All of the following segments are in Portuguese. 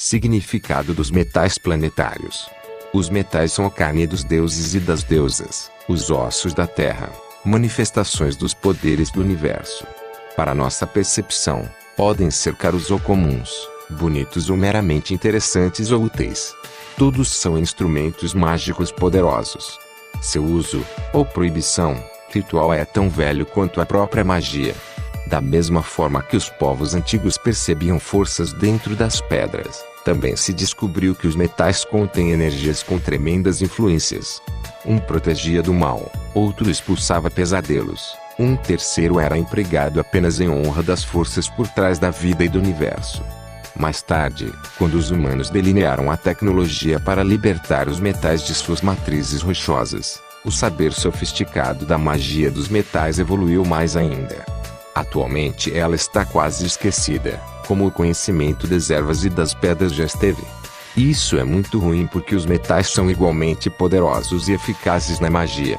Significado dos metais planetários. Os metais são a carne dos deuses e das deusas, os ossos da terra, manifestações dos poderes do universo. Para nossa percepção, podem ser caros ou comuns, bonitos ou meramente interessantes ou úteis. Todos são instrumentos mágicos poderosos. Seu uso, ou proibição, ritual é tão velho quanto a própria magia. Da mesma forma que os povos antigos percebiam forças dentro das pedras, também se descobriu que os metais contêm energias com tremendas influências. Um protegia do mal, outro expulsava pesadelos, um terceiro era empregado apenas em honra das forças por trás da vida e do universo. Mais tarde, quando os humanos delinearam a tecnologia para libertar os metais de suas matrizes rochosas, o saber sofisticado da magia dos metais evoluiu mais ainda. Atualmente ela está quase esquecida, como o conhecimento das ervas e das pedras já esteve. Isso é muito ruim porque os metais são igualmente poderosos e eficazes na magia.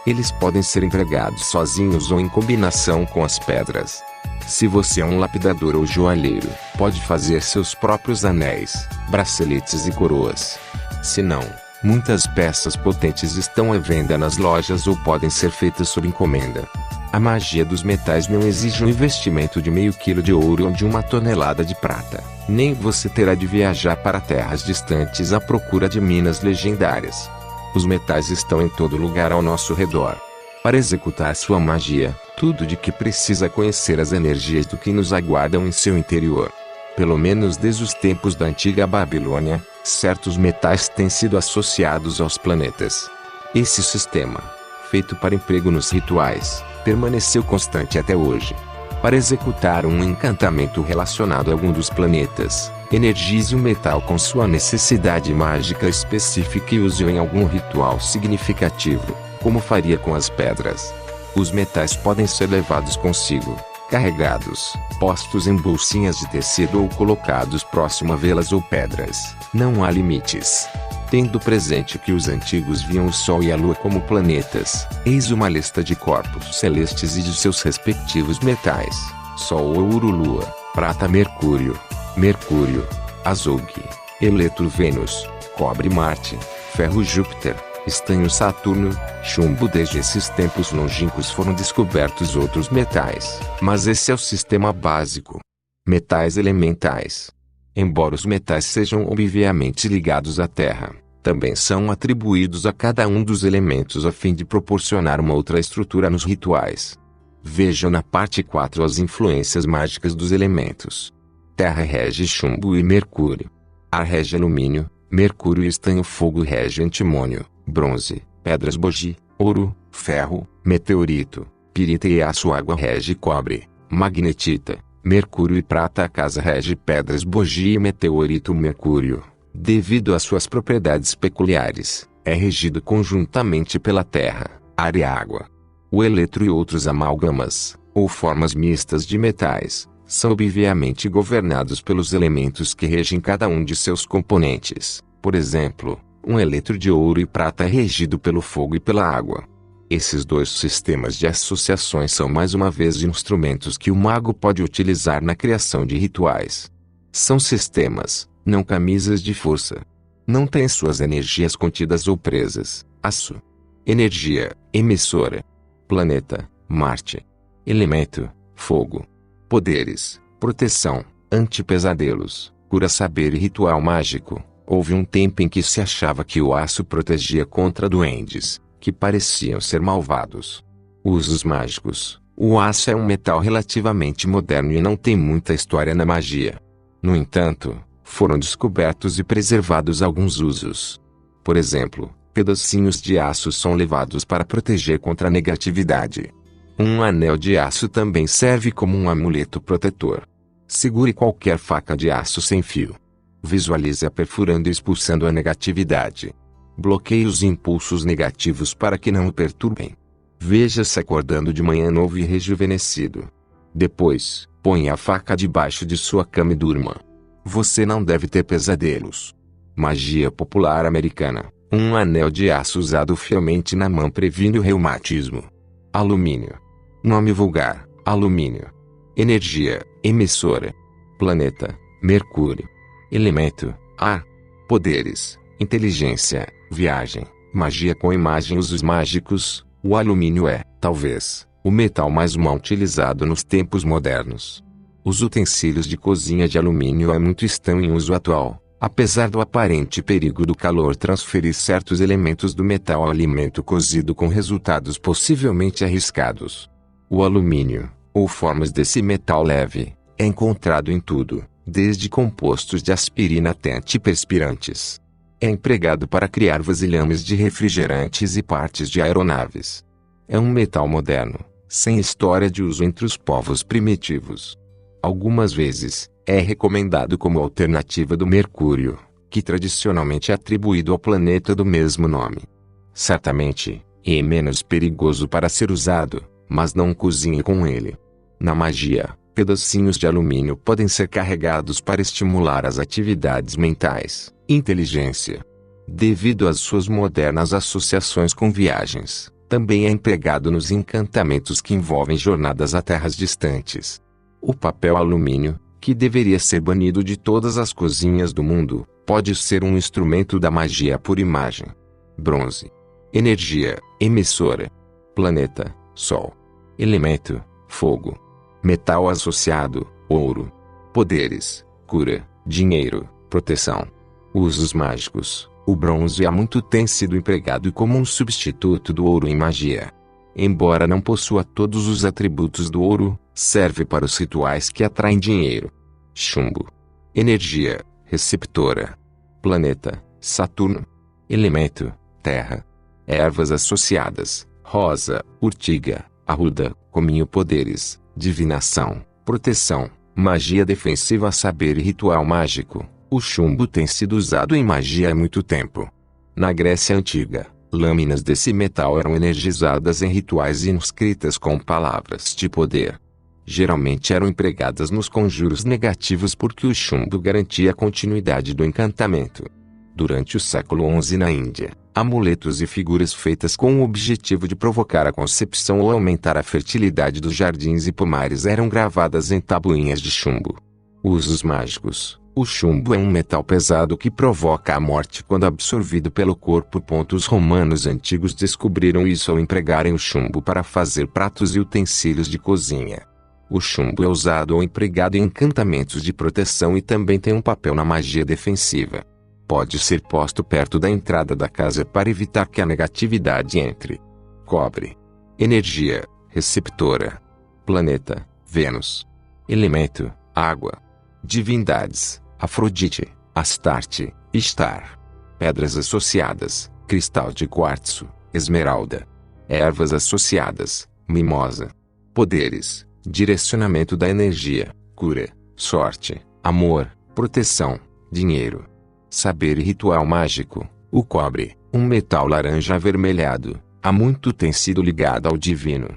Eles podem ser empregados sozinhos ou em combinação com as pedras. Se você é um lapidador ou joalheiro, pode fazer seus próprios anéis, braceletes e coroas. Se não, muitas peças potentes estão à venda nas lojas ou podem ser feitas sob encomenda. A magia dos metais não exige um investimento de meio quilo de ouro ou de 1 tonelada de prata. Nem você terá de viajar para terras distantes à procura de minas legendárias. Os metais estão em todo lugar ao nosso redor. Para executar sua magia, tudo de que precisa conhecer as energias do que nos aguardam em seu interior. Pelo menos desde os tempos da antiga Babilônia, certos metais têm sido associados aos planetas. Esse sistema, feito para emprego nos rituais, permaneceu constante até hoje. Para executar um encantamento relacionado a algum dos planetas, energize um metal com sua necessidade mágica específica e use-o em algum ritual significativo, como faria com as pedras. Os metais podem ser levados consigo, carregados, postos em bolsinhas de tecido ou colocados próximo a velas ou pedras. Não há limites. Tendo presente que os antigos viam o Sol e a Lua como planetas, eis uma lista de corpos celestes e de seus respectivos metais: Sol, Ouro, Lua, Prata, Mercúrio, Azul, Eletro, Vênus, Cobre, Marte, Ferro, Júpiter, Estanho, Saturno, Chumbo. Desde esses tempos longínquos foram descobertos outros metais, mas esse é o sistema básico. Metais elementais. Embora os metais sejam obviamente ligados à Terra, também são atribuídos a cada um dos elementos a fim de proporcionar uma outra estrutura nos rituais. Veja na parte 4 as influências mágicas dos elementos. Terra rege chumbo e mercúrio. Ar rege alumínio, mercúrio e estanho. Fogo rege antimônio, bronze, pedras bogi, ouro, ferro, meteorito, pirita e aço. Água rege cobre, magnetita, mercúrio e prata. A casa rege pedras bogi e meteorito. Mercúrio, devido às suas propriedades peculiares, é regido conjuntamente pela terra, ar e água. O eletro e outros amálgamas, ou formas mistas de metais, são obviamente governados pelos elementos que regem cada um de seus componentes. Por exemplo, um eletro de ouro e prata é regido pelo fogo e pela água. Esses dois sistemas de associações são mais uma vez instrumentos que o mago pode utilizar na criação de rituais. São sistemas, não camisas de força. Não têm suas energias contidas ou presas. Aço. Energia, emissora. Planeta, Marte. Elemento, fogo. Poderes, proteção, anti-pesadelos, cura, saber e ritual mágico. Houve um tempo em que se achava que o aço protegia contra duendes, que pareciam ser malvados. Usos mágicos. O aço é um metal relativamente moderno e não tem muita história na magia. No entanto, foram descobertos e preservados alguns usos. Por exemplo, pedacinhos de aço são levados para proteger contra a negatividade. Um anel de aço também serve como um amuleto protetor. Segure qualquer faca de aço sem fio. Visualize-a perfurando e expulsando a negatividade. Bloqueie os impulsos negativos para que não o perturbem. Veja-se acordando de manhã novo e rejuvenescido. Depois, ponha a faca debaixo de sua cama e durma. Você não deve ter pesadelos. Magia popular americana. Um anel de aço usado fielmente na mão previne o reumatismo. Alumínio. Nome vulgar: alumínio. Energia, emissora. Planeta: Mercúrio. Elemento: ar. Poderes: inteligência, viagem, magia com imagem. Usos mágicos: o alumínio é, talvez, o metal mais mal utilizado nos tempos modernos. Os utensílios de cozinha de alumínio estão em uso atual, apesar do aparente perigo do calor transferir certos elementos do metal ao alimento cozido com resultados possivelmente arriscados. O alumínio, ou formas desse metal leve, é encontrado em tudo, desde compostos de aspirina até antiperspirantes. É empregado para criar vasilhames de refrigerantes e partes de aeronaves. É um metal moderno, sem história de uso entre os povos primitivos. Algumas vezes, é recomendado como alternativa do mercúrio, que tradicionalmente é atribuído ao planeta do mesmo nome. Certamente, é menos perigoso para ser usado, mas não cozinhe com ele. Na magia, pedacinhos de alumínio podem ser carregados para estimular as atividades mentais, inteligência. Devido às suas modernas associações com viagens, também é empregado nos encantamentos que envolvem jornadas a terras distantes. O papel alumínio, que deveria ser banido de todas as cozinhas do mundo, pode ser um instrumento da magia por imagem. Bronze. Energia, emissora. Planeta, Sol. Elemento, fogo. Metal associado, ouro. Poderes, cura, dinheiro, proteção. Usos mágicos. O bronze há muito tem sido empregado como um substituto do ouro em magia. Embora não possua todos os atributos do ouro, serve para os rituais que atraem dinheiro. Chumbo. Energia, receptora. Planeta, Saturno. Elemento, terra. Ervas associadas, rosa, urtiga, arruda, cominho. Poderes, divinação, proteção, magia defensiva. Saber e ritual mágico. O chumbo tem sido usado em magia há muito tempo. Na Grécia Antiga, lâminas desse metal eram energizadas em rituais inscritas com palavras de poder. Geralmente eram empregadas nos conjuros negativos porque o chumbo garantia a continuidade do encantamento. Durante o século XI na Índia, amuletos e figuras feitas com o objetivo de provocar a concepção ou aumentar a fertilidade dos jardins e pomares eram gravadas em tabuinhas de chumbo. Usos mágicos. O chumbo é um metal pesado que provoca a morte quando absorvido pelo corpo. Os romanos antigos descobriram isso ao empregarem o chumbo para fazer pratos e utensílios de cozinha. O chumbo é usado ou empregado em encantamentos de proteção e também tem um papel na magia defensiva. Pode ser posto perto da entrada da casa para evitar que a negatividade entre. Cobre. Energia, receptora. Planeta, Vênus. Elemento, água. Divindades, Afrodite, Astarte, Ishtar. Pedras associadas, cristal de quartzo, esmeralda. Ervas associadas, mimosa. Poderes, direcionamento da energia, cura, sorte, amor, proteção, dinheiro. Saber e ritual mágico. O cobre, um metal laranja avermelhado, há muito tem sido ligado ao divino.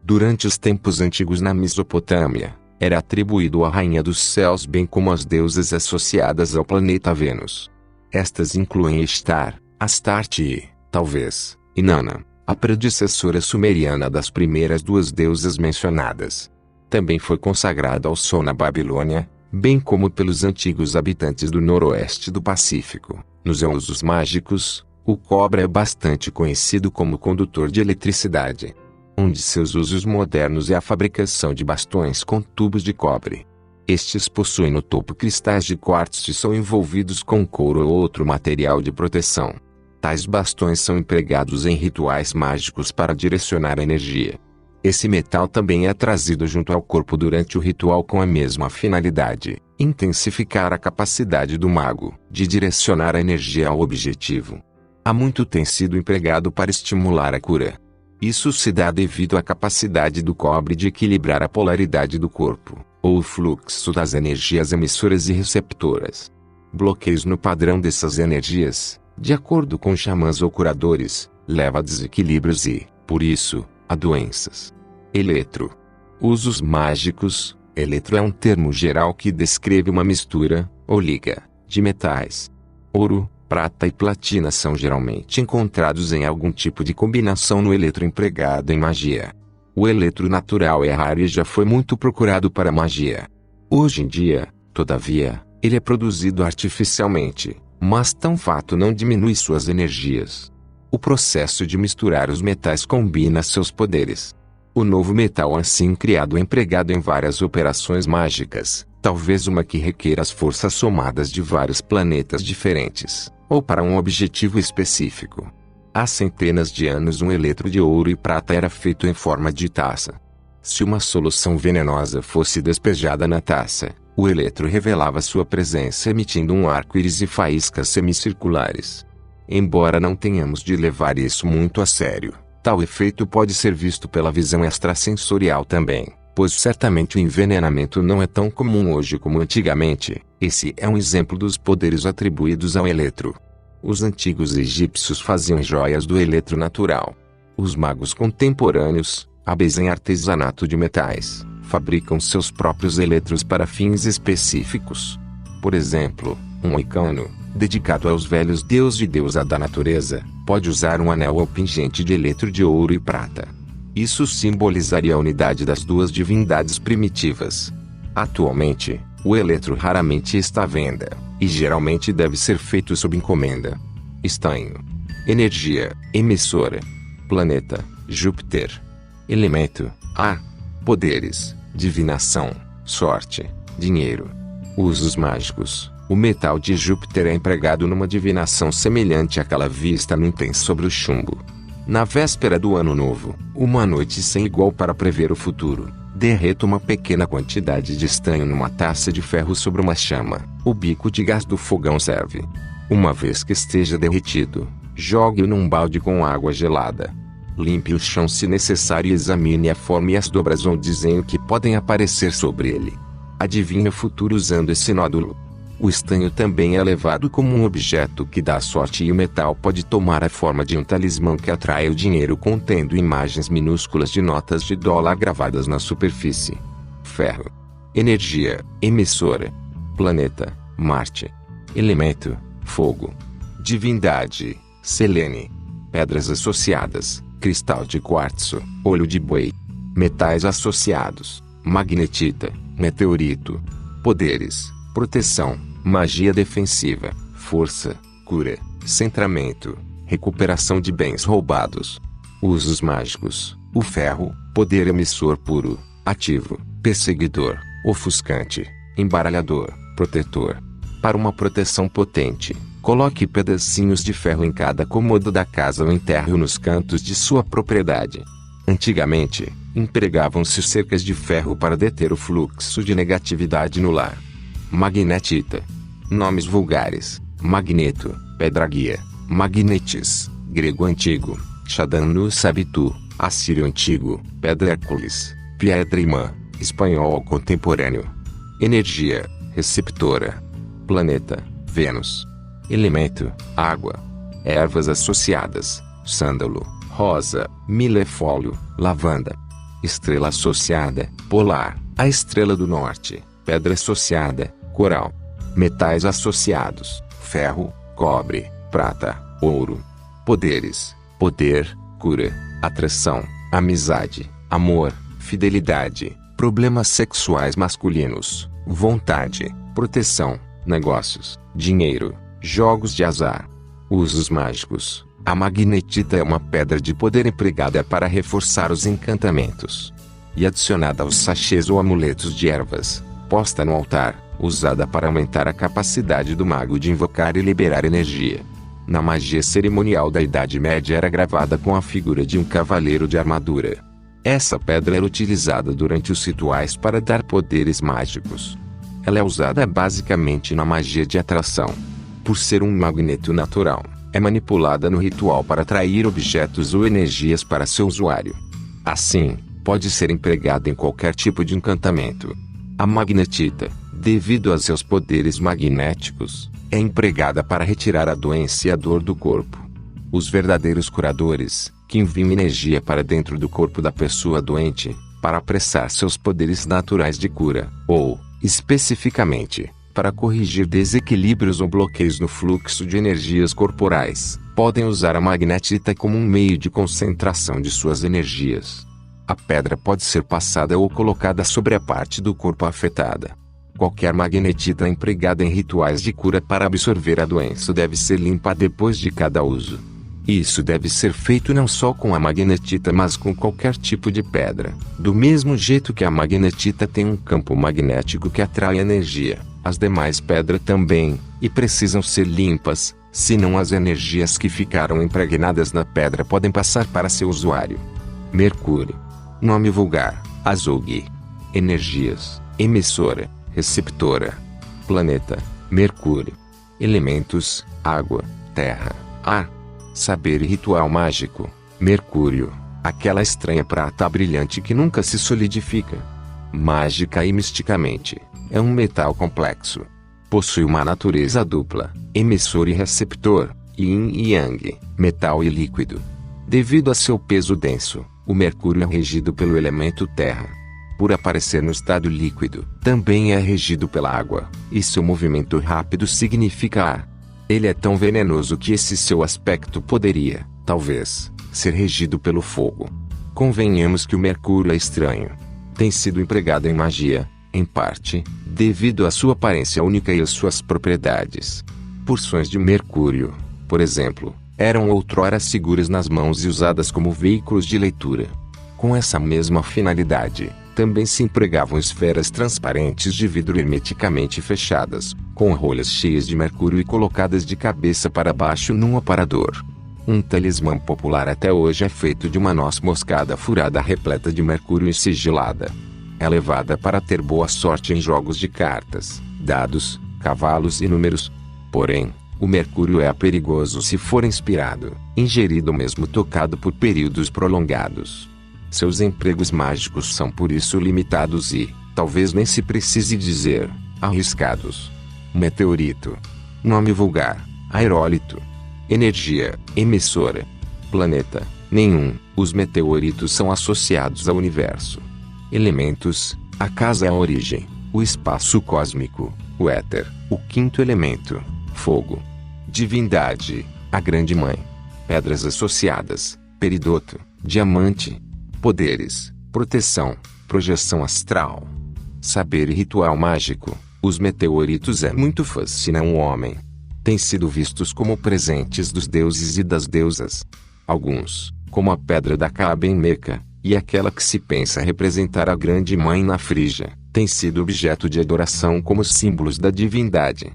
Durante os tempos antigos na Mesopotâmia, era atribuído à rainha dos céus bem como às deusas associadas ao planeta Vênus. Estas incluem Ishtar, Astarte e, talvez, Inanna, a predecessora sumeriana das primeiras duas deusas mencionadas. Também foi consagrado ao Sol na Babilônia, bem como pelos antigos habitantes do noroeste do Pacífico. Nos usos mágicos, o cobre é bastante conhecido como condutor de eletricidade. Um de seus usos modernos é a fabricação de bastões com tubos de cobre. Estes possuem no topo cristais de quartzo e são envolvidos com couro ou outro material de proteção. Tais bastões são empregados em rituais mágicos para direcionar a energia. Esse metal também é trazido junto ao corpo durante o ritual com a mesma finalidade, intensificar a capacidade do mago de direcionar a energia ao objetivo. Há muito tem sido empregado para estimular a cura. Isso se dá devido à capacidade do cobre de equilibrar a polaridade do corpo, ou o fluxo das energias emissoras e receptoras. Bloqueios no padrão dessas energias, de acordo com xamãs ou curadores, leva a desequilíbrios e, por isso, a doenças. Eletro. Usos mágicos. Eletro é um termo geral que descreve uma mistura, ou liga, de metais. Ouro, prata e platina são geralmente encontrados em algum tipo de combinação no eletro empregado em magia. O eletro natural é raro e já foi muito procurado para magia. Hoje em dia, todavia, Ele é produzido artificialmente, mas tão fato não diminui suas energias. O processo de misturar os metais combina seus poderes. O novo metal assim criado é empregado em várias operações mágicas, talvez uma que requer as forças somadas de vários planetas diferentes, ou para um objetivo específico. Há centenas de anos um eletro de ouro e prata era feito em forma de taça. Se uma solução venenosa fosse despejada na taça, o eletro revelava sua presença emitindo um arco-íris e faíscas semicirculares. Embora não tenhamos de levar isso muito a sério, tal efeito pode ser visto pela visão extrasensorial também, pois certamente o envenenamento não é tão comum hoje como antigamente. Esse é um exemplo dos poderes atribuídos ao eletro. Os antigos egípcios faziam joias do eletro natural. Os magos contemporâneos, hábeis em artesanato de metais, fabricam seus próprios eletros para fins específicos. Por exemplo, um moicano, dedicado aos velhos deus e deusa da natureza, pode usar um anel ou pingente de eletro de ouro e prata. Isso simbolizaria a unidade das duas divindades primitivas. Atualmente, o eletro raramente está à venda, e geralmente deve ser feito sob encomenda. Estanho. Energia, emissora. Planeta, Júpiter. Elemento, ar. Poderes, divinação, sorte, dinheiro. Usos mágicos. O metal de Júpiter é empregado numa divinação semelhante àquela vista no item sobre o chumbo. Na véspera do ano novo, uma noite sem igual para prever o futuro, derreta uma pequena quantidade de estanho numa taça de ferro sobre uma chama. O bico de gás do fogão serve. Uma vez que esteja derretido, jogue-o num balde com água gelada. Limpe o chão se necessário e examine a forma e as dobras ou desenho que podem aparecer sobre ele. Adivinhe o futuro usando esse nódulo. O estanho também é levado como um objeto que dá sorte e o metal pode tomar a forma de um talismã que atrai o dinheiro contendo imagens minúsculas de notas de dólar gravadas na superfície. Ferro. Energia, emissora. Planeta, Marte. Elemento, fogo. Divindade, Selene. Pedras associadas, cristal de quartzo, olho de boi. Metais associados, magnetita, meteorito. Poderes, proteção, magia defensiva, força, cura, centramento, recuperação de bens roubados. Usos mágicos: o ferro, poder emissor puro, ativo, perseguidor, ofuscante, embaralhador, protetor. Para uma proteção potente, coloque pedacinhos de ferro em cada cômodo da casa ou enterre-o nos cantos de sua propriedade. Antigamente, empregavam-se cercas de ferro para deter o fluxo de negatividade no lar. Magnetita. Nomes vulgares: magneto, pedra-guia, magnetis, grego antigo, Shadanu Sabitu, assírio antigo, pedra Hércules, pedra imã, espanhol contemporâneo. Energia, receptora. Planeta, Vênus. Elemento, água. Ervas associadas: sândalo, rosa, milefólio, lavanda. Estrela associada: polar, a estrela do norte. Pedra associada: coral. Metais associados: ferro, cobre, prata, ouro. Poderes: poder, cura, atração, amizade, amor, fidelidade, problemas sexuais masculinos, vontade, proteção, negócios, dinheiro, jogos de azar. Usos mágicos: a magnetita é uma pedra de poder empregada para reforçar os encantamentos e adicionada aos sachês ou amuletos de ervas, posta no altar, usada para aumentar a capacidade do mago de invocar e liberar energia. Na magia cerimonial da Idade Média era gravada com a figura de um cavaleiro de armadura. Essa pedra era utilizada durante os rituais para dar poderes mágicos. Ela é usada basicamente na magia de atração. Por ser um magneto natural, é manipulada no ritual para atrair objetos ou energias para seu usuário. Assim, pode ser empregada em qualquer tipo de encantamento. A magnetita, devido a seus poderes magnéticos, é empregada para retirar a doença e a dor do corpo. Os verdadeiros curadores, que enviam energia para dentro do corpo da pessoa doente, para apressar seus poderes naturais de cura, ou, especificamente, para corrigir desequilíbrios ou bloqueios no fluxo de energias corporais, podem usar a magnetita como um meio de concentração de suas energias. A pedra pode ser passada ou colocada sobre a parte do corpo afetada. Qualquer magnetita empregada em rituais de cura para absorver a doença deve ser limpa depois de cada uso. Isso deve ser feito não só com a magnetita mas com qualquer tipo de pedra. Do mesmo jeito que a magnetita tem um campo magnético que atrai energia, as demais pedras também, e precisam ser limpas, senão as energias que ficaram impregnadas na pedra podem passar para seu usuário. Mercúrio. Nome vulgar: azougue. Energias: emissora, receptora. Planeta: Mercúrio. Elementos: água, terra, ar. Saber e ritual mágico: Mercúrio, aquela estranha prata brilhante que nunca se solidifica. Mágica e misticamente, é um metal complexo. Possui uma natureza dupla, emissor e receptor, yin e yang, metal e líquido. Devido a seu peso denso, o Mercúrio é regido pelo elemento terra. Por aparecer no estado líquido, também é regido pela água, e seu movimento rápido significa ar. Ele é tão venenoso que esse seu aspecto poderia, talvez, ser regido pelo fogo. Convenhamos que o Mercúrio é estranho. Tem sido empregado em magia, em parte, devido à sua aparência única e às suas propriedades. Porções de Mercúrio, por exemplo, eram outrora seguras nas mãos e usadas como veículos de leitura. Com essa mesma finalidade, também se empregavam esferas transparentes de vidro hermeticamente fechadas, com rolhas cheias de mercúrio e colocadas de cabeça para baixo num aparador. Um talismã popular até hoje é feito de uma noz moscada furada repleta de mercúrio e sigilada. É levada para ter boa sorte em jogos de cartas, dados, cavalos e números. Porém, o mercúrio é perigoso se for inspirado, ingerido ou mesmo tocado por períodos prolongados. Seus empregos mágicos são por isso limitados e, talvez nem se precise dizer, arriscados. Meteorito. Nome vulgar: aerólito. Energia: emissora. Planeta: nenhum. Os meteoritos são associados ao universo. Elementos: a casa é a origem, o espaço cósmico, o éter, o quinto elemento, fogo. Divindade: a grande mãe. Pedras associadas: peridoto, diamante. Poderes: proteção, projeção astral. Saber e ritual mágico: os meteoritos muito fascinam o homem. Têm sido vistos como presentes dos deuses e das deusas. Alguns, como a pedra da Kaaba em Meca, e aquela que se pensa representar a grande mãe na Frígia, têm sido objeto de adoração como símbolos da divindade.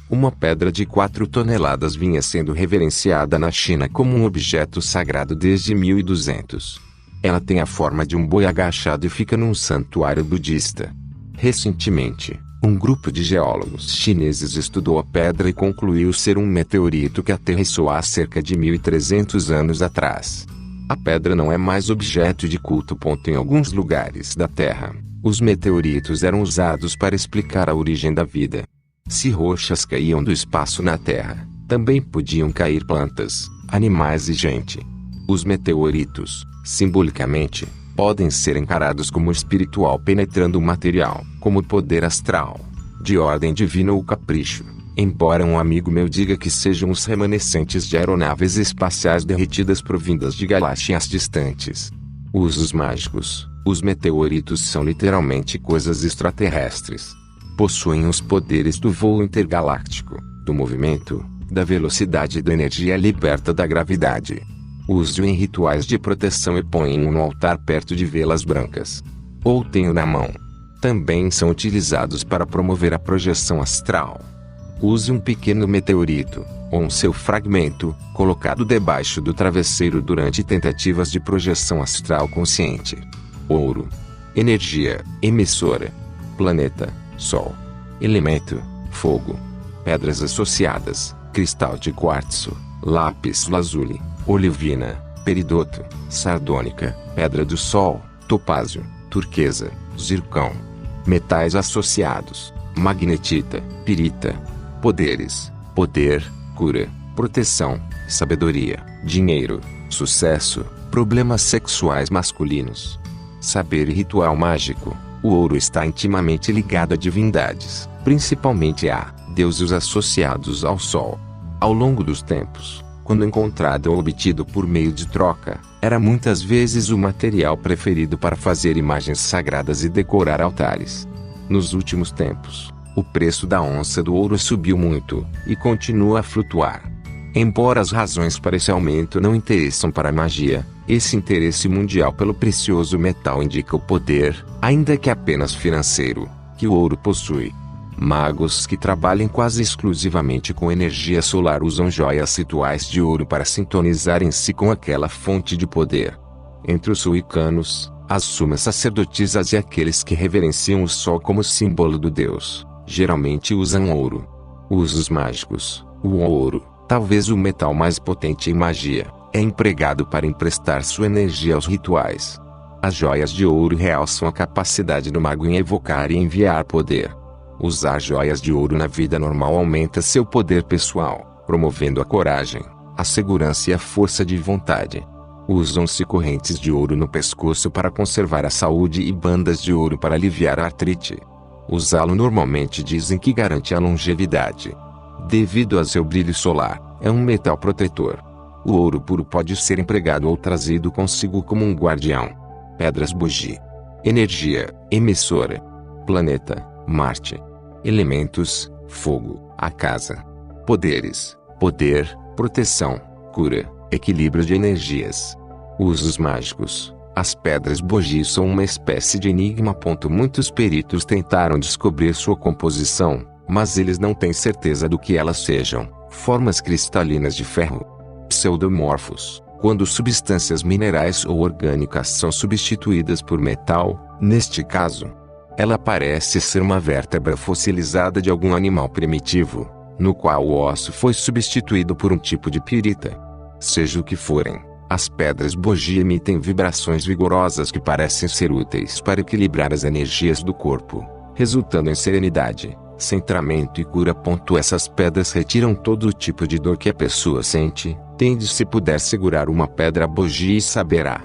Uma pedra de 4 toneladas vinha sendo reverenciada na China como um objeto sagrado desde 1200. Ela tem a forma de um boi agachado e fica num santuário budista. Recentemente, um grupo de geólogos chineses estudou a pedra e concluiu ser um meteorito que aterrissou há cerca de 1300 anos atrás. A pedra não é mais objeto de culto. Em alguns lugares da Terra, os meteoritos eram usados para explicar a origem da vida. Se rochas caíam do espaço na Terra, também podiam cair plantas, animais e gente. Os meteoritos, simbolicamente, podem ser encarados como espiritual penetrando o material, como poder astral, de ordem divina ou capricho, embora um amigo meu diga que sejam os remanescentes de aeronaves espaciais derretidas provindas de galáxias distantes. Usos mágicos: os meteoritos são literalmente coisas extraterrestres. Possuem os poderes do voo intergaláctico, do movimento, da velocidade e da energia liberta da gravidade. Use-o em rituais de proteção e põe-o no altar perto de velas brancas. Ou tenha na mão. Também são utilizados para promover a projeção astral. Use um pequeno meteorito, ou um seu fragmento, colocado debaixo do travesseiro durante tentativas de projeção astral consciente. Ouro. Energia: emissora. Planeta: Sol. Elemento: fogo. Pedras associadas: cristal de quartzo, lápis lazuli, olivina, peridoto, sardônica, pedra do sol, topázio, turquesa, zircão. Metais associados: magnetita, pirita. Poderes: poder, cura, proteção, sabedoria, dinheiro, sucesso, problemas sexuais masculinos. Saber e ritual mágico: o ouro está intimamente ligado a divindades, principalmente a deuses associados ao sol. Ao longo dos tempos, quando encontrado ou obtido por meio de troca, era muitas vezes o material preferido para fazer imagens sagradas e decorar altares. Nos últimos tempos, O preço da onça do ouro subiu muito, e continua a flutuar. Embora as razões para esse aumento não interessam para a magia, esse interesse mundial pelo precioso metal indica o poder, ainda que apenas financeiro, que o ouro possui. Magos que trabalham quase exclusivamente com energia solar usam joias rituais de ouro para sintonizarem-se com aquela fonte de poder. Entre os wiccanos, as sumas sacerdotisas e aqueles que reverenciam o sol como símbolo do deus, geralmente usam ouro. Usos mágicos. O ouro, talvez o metal mais potente em magia, é empregado para emprestar sua energia aos rituais. As joias de ouro realçam a capacidade do mago em evocar e enviar poder. Usar joias de ouro na vida normal aumenta seu poder pessoal, promovendo a coragem, a segurança e a força de vontade. Usam-se correntes de ouro no pescoço para conservar a saúde e bandas de ouro para aliviar a artrite. Usá-lo normalmente dizem que garante a longevidade. Devido a seu brilho solar, é um metal protetor. O ouro puro pode ser empregado ou trazido consigo como um guardião. Pedras bugie. Energia, emissora. Planeta, Marte. Elementos, fogo, a casa. Poderes, poder, proteção, cura, equilíbrio de energias. Usos mágicos. As pedras bugie são uma espécie de enigma. Muitos peritos tentaram descobrir sua composição, mas eles não têm certeza do que elas sejam. Formas cristalinas de ferro. Pseudomorfos. Quando substâncias minerais ou orgânicas são substituídas por metal, neste caso, ela parece ser uma vértebra fossilizada de algum animal primitivo, no qual o osso foi substituído por um tipo de pirita. Seja o que forem, as pedras bugie emitem vibrações vigorosas que parecem ser úteis para equilibrar as energias do corpo, resultando em serenidade, centramento e cura. Essas pedras retiram todo o tipo de dor que a pessoa sente. Se puder segurar uma pedra bugie, saberá.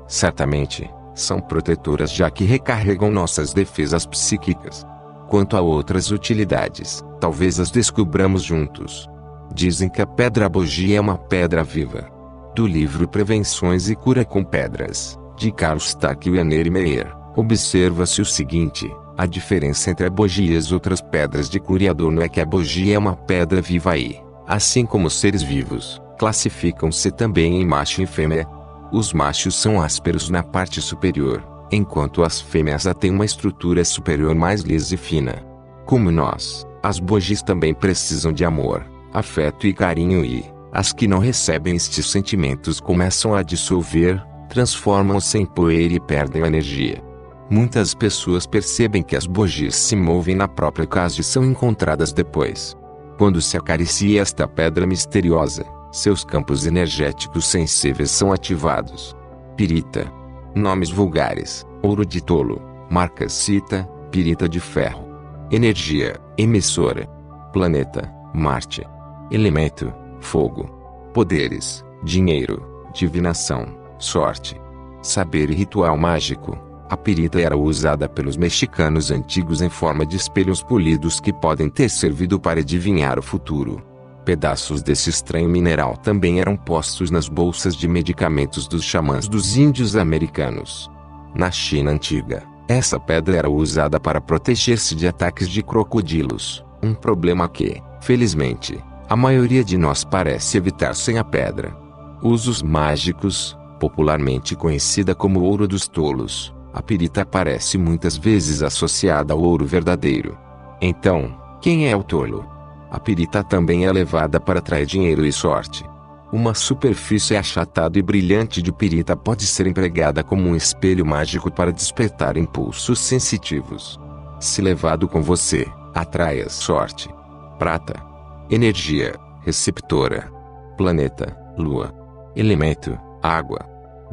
Certamente, são protetoras, já que recarregam nossas defesas psíquicas. Quanto a outras utilidades, talvez as descubramos juntos. Dizem que a pedra bugie é uma pedra viva. Do livro Prevenções e Cura com Pedras, de Carl Stark e Anne Meyer, observa-se o seguinte: a diferença entre a bugie e as outras pedras de cura e adorno é que a bugie é uma pedra viva e, assim como os seres vivos, classificam-se também em macho e fêmea. Os machos são ásperos na parte superior, enquanto as fêmeas têm uma estrutura superior mais lisa e fina. Como nós, as bugies também precisam de amor, afeto e carinho e, as que não recebem estes sentimentos começam a dissolver, transformam-se em poeira e perdem a energia. Muitas pessoas percebem que as bugies se movem na própria casa e são encontradas depois. Quando se acaricia esta pedra misteriosa, seus campos energéticos sensíveis são ativados. Pirita. Nomes vulgares: ouro de tolo, marca cita, pirita de ferro. Energia, emissora. Planeta, Marte. Elemento, fogo. Poderes, dinheiro, divinação, sorte. Saber e ritual mágico. A pirita era usada pelos mexicanos antigos em forma de espelhos polidos que podem ter servido para adivinhar o futuro. Pedaços desse estranho mineral também eram postos nas bolsas de medicamentos dos xamãs dos índios americanos. Na China antiga, essa pedra era usada para proteger-se de ataques de crocodilos, um problema que, felizmente, a maioria de nós parece evitar sem a pedra. Usos mágicos, popularmente conhecida como ouro dos tolos, a pirita aparece muitas vezes associada ao ouro verdadeiro. Então, quem é o tolo? A pirita também é levada para atrair dinheiro e sorte. Uma superfície achatada e brilhante de pirita pode ser empregada como um espelho mágico para despertar impulsos sensitivos. Se levado com você, atraia sorte. Prata. Energia, receptora. Planeta, Lua. Elemento, água.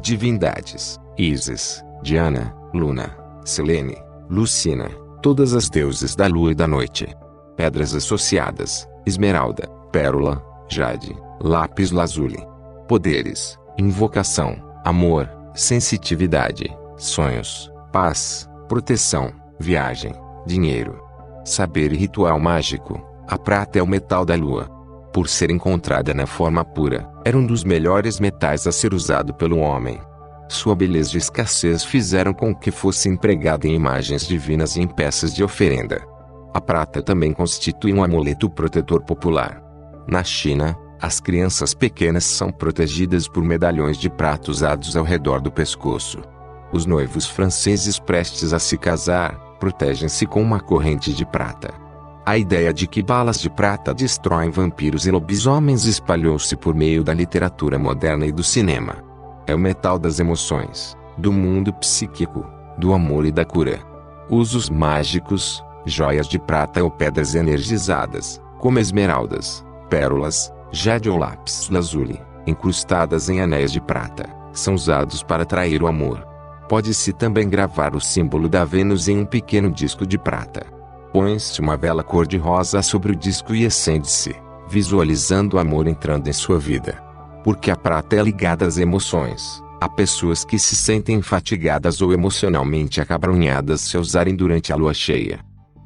Divindades: Ísis, Diana, Luna, Selene, Lucina, todas as deuses da lua e da noite. Pedras associadas: esmeralda, pérola, jade, lápis lazuli. Poderes: invocação, amor, sensitividade, sonhos, paz, proteção, viagem, dinheiro. Saber e ritual mágico. A prata é o metal da lua. Por ser encontrada na forma pura, era um dos melhores metais a ser usado pelo homem. Sua beleza e escassez fizeram com que fosse empregada em imagens divinas e em peças de oferenda. A prata também constitui um amuleto protetor popular. Na China, as crianças pequenas são protegidas por medalhões de prata usados ao redor do pescoço. Os noivos franceses prestes a se casar, protegem-se com uma corrente de prata. A ideia de que balas de prata destroem vampiros e lobisomens espalhou-se por meio da literatura moderna e do cinema. É o metal das emoções, do mundo psíquico, do amor e da cura. Usos mágicos: joias de prata ou pedras energizadas, como esmeraldas, pérolas, jade ou lápis lazuli, incrustadas em anéis de prata, são usados para atrair o amor. Pode-se também gravar o símbolo da Vênus em um pequeno disco de prata. Põe-se uma vela cor-de-rosa sobre o disco e acende-se, visualizando o amor entrando em sua vida. Porque a prata é ligada às emoções, há pessoas que se sentem fatigadas ou emocionalmente acabrunhadas se a usarem durante a lua cheia.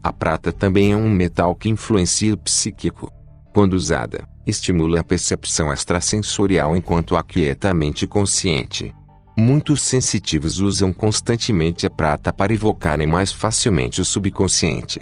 A prata também é um metal que influencia o psíquico. Quando usada, estimula a percepção extrasensorial enquanto aquieta a mente consciente. Muitos sensitivos usam constantemente a prata para evocarem mais facilmente o subconsciente.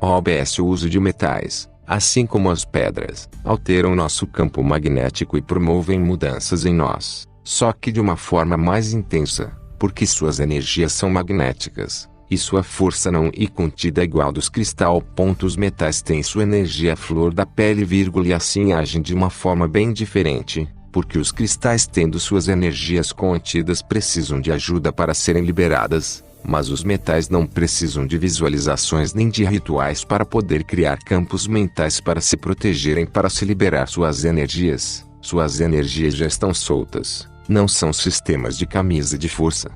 O uso de metais, assim como as pedras, alteram nosso campo magnético e promovem mudanças em nós, só que de uma forma mais intensa, porque suas energias são magnéticas, e sua força não e contida é igual dos cristal. Os metais têm sua energia à flor da pele, e assim agem de uma forma bem diferente, porque os cristais, tendo suas energias contidas, precisam de ajuda para serem liberadas, mas os metais não precisam de visualizações nem de rituais para poder criar campos mentais para se protegerem, para se liberar suas energias. Suas energias já estão soltas, não são sistemas de camisa de força.